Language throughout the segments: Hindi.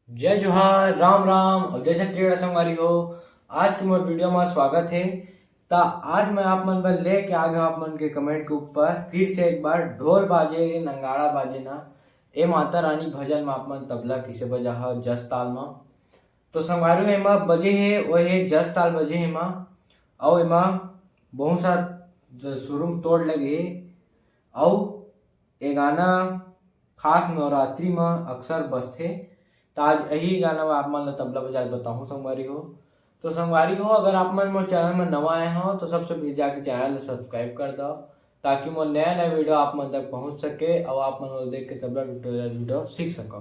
जय जोहार, राम राम और जय छत्तीसगढ़ संगवारी हो। आज के मोर वीडियो में स्वागत है। ता आज मैं आप मन पर लेके आ गया आप मन के कमेंट के ऊपर फिर से एक बार ढोल बाजे नंगाड़ा बाजे ना ए माता रानी भजन में आप मन तबला किसे बजा है जस ताल में। तो संगवारी एमा बजे है वो है जस ताल बजे है एमा और एमा बहुत सा सुरुम तोड़ लगे है और ये गाना खास नवरात्रि में अक्सर बजथे। तो आज यही गाना में आप मन ला तबला बजा के बताऊँ संगवारी हो। तो संगवारी हो अगर आप मन मोर चैनल में नवा आए हो तो सबसे पहले जाके चैनल ला सब्सक्राइब कर दो ताकि मोर नया नया वीडियो आप मन तक पहुंच सके और आप मन वो देख के तबला ट्यूटोरियल वीडियो सीख सको।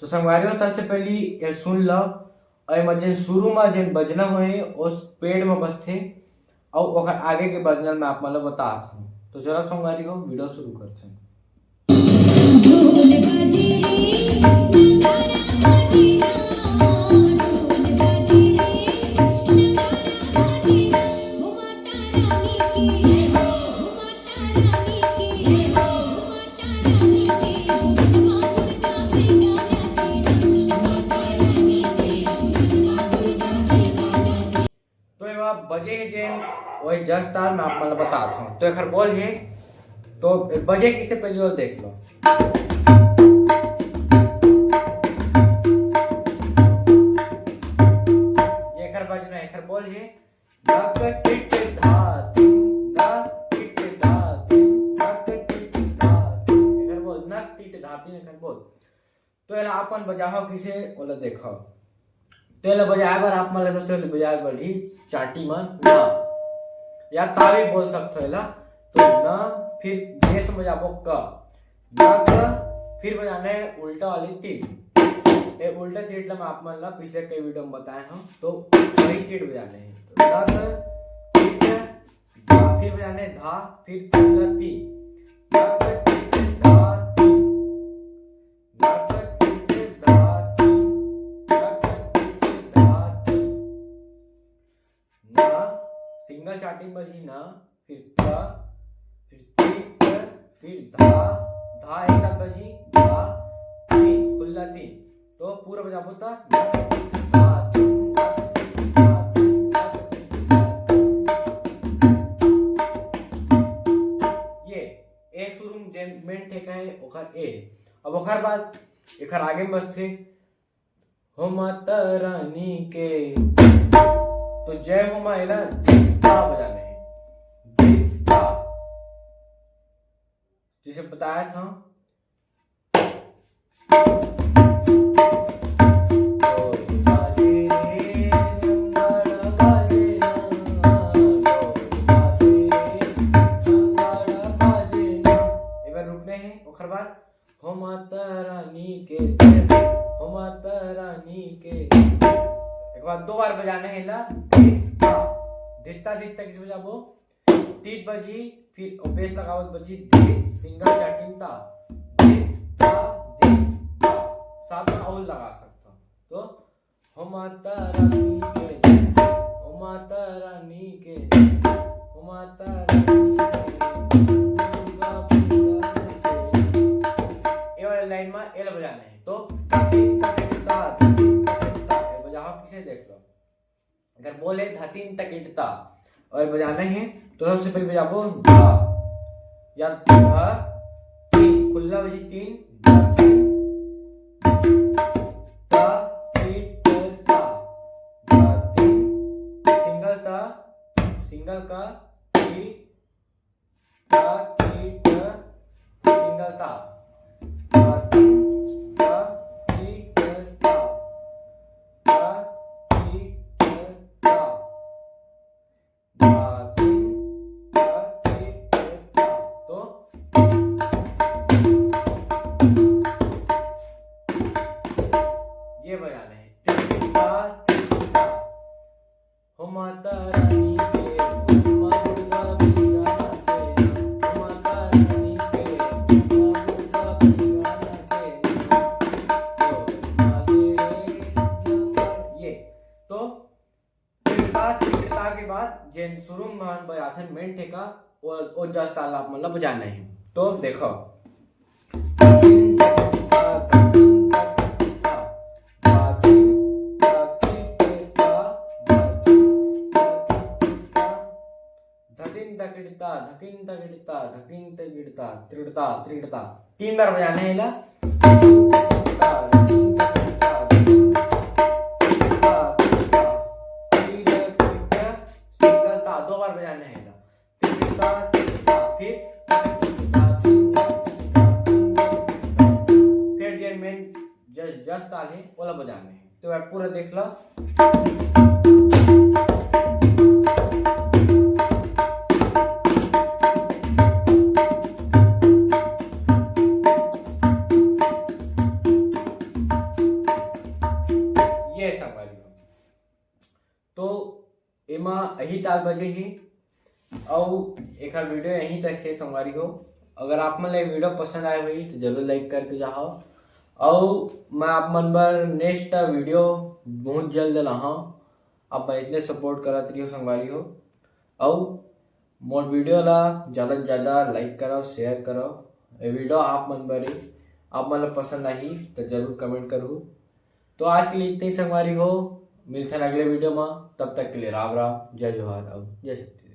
तो संगवारी हो सबसे पहली ये सुन लो और एमा जेन शुरू में जेन बजना होए उस पेड़ में बजथे और ओकर आगे के बजनल में आप मन ला बतात हूँ। तो चलो संगवारी हो वीडियो शुरू करते हैं। बजे है जेन वही जस ताल मैं आप मतलब बताता हूँ। तो एक बोल है तो बजे किसे पहले और देख लो। ये एक बजना एक बोल है धक टिट धा तिन धा टिट धा तिन धक टिट धा तिन एक बोल नक टिट धा तिन एक बोल। तो एला अपन बजाहो किसे ओला देखो। तो एला बजाए बर आप मन सबसे पहले बजाए बढ़ी चाटी में ना या ताली बोल सकते हो एला। तो ना फिर बेस में बजाबो क फिर बजाना है उल्टा वाली तीन। ये उल्टा तीन मैं आप मन ला पिछले कई वीडियो में बताए हम। तो वही तीन बजाने हैं तो फिर बजाने धा फिर ती सिंगल चार्टिंग बजी ना फिर क फिर धा धा एक साथ बजी धा तीन खुला तीन। तो पूरा बजाबो ता ये ए शुरू में मेन ठेका है ओखर ए। अब ओखर बाद एखर आगे में बसथे हो माता रानी के। तो जय हो माइला बजाने हैं जिसे बताया था। रुकने हैं ओखर बाद हो माता रानी के हो माता रानी के। एक बार दो बार बजाने हैं ला धित्ता धित्ता किस बजाबो तीन बजी फिर बेस लगावत बजी धी सिंगल चार्टिंग ता धित्ता धित्ता साथ में और लगा सकता। तो हो माता रानी के हो माता रानी के हो माता रानी ये वाले लाइन में एल बजाने हैं। तो बजाओ किसे देख लो। अगर बोले धतीन तकिटता और बजाना है तो सबसे पहले बजाबो धा या धा तीन खुला बजी तीन ता तीन ता धा तीन सिंगल का ती ता तीन सिंगल ता धा तीन ता तीन ता ये बजाना है हो माता रानी के मां दुर्गा बिना नाचे हो माता रानी के मां दुर्गा बिना नाचे। ये तो के बाद जेन शुरू में बजाथन मेन ठेका वो जस ताल आप मतलब बजाना है। तो देखो धकिन तगिड़ता त्रिड़ता त्रिड़ता 3 बार बजाना है इला। सिंगल ता 2 बार बजाना है इला। फिर जो मेन जस ताल है ओला बजाना है। तो आप पूरा देख लो। ये संगवारी हो तो एमा यही ताल बजे ही और एक वीडियो यहीं तक है संगवारी हो। अगर आप मन ला वीडियो पसंद आए हुई तो जरूर लाइक करके जाओ और मैं आप मन बर नेक्स्ट वीडियो बहुत जल्द लाऊं। आप मैं इतने सपोर्ट करत रहियो संगवारी हो और मोर वीडियो ला ज़्यादा से ज़्यादा लाइक करो शेयर करो। ये वीडियो आप मन बर आप मन ला पसंद आई तो जरूर कमेंट करो। तो आज के लिए इतने ही संगवारी हो। मिलते हैं अगले वीडियो में, तब तक के लिए राम राम, जय जोहार और जय शक्ति।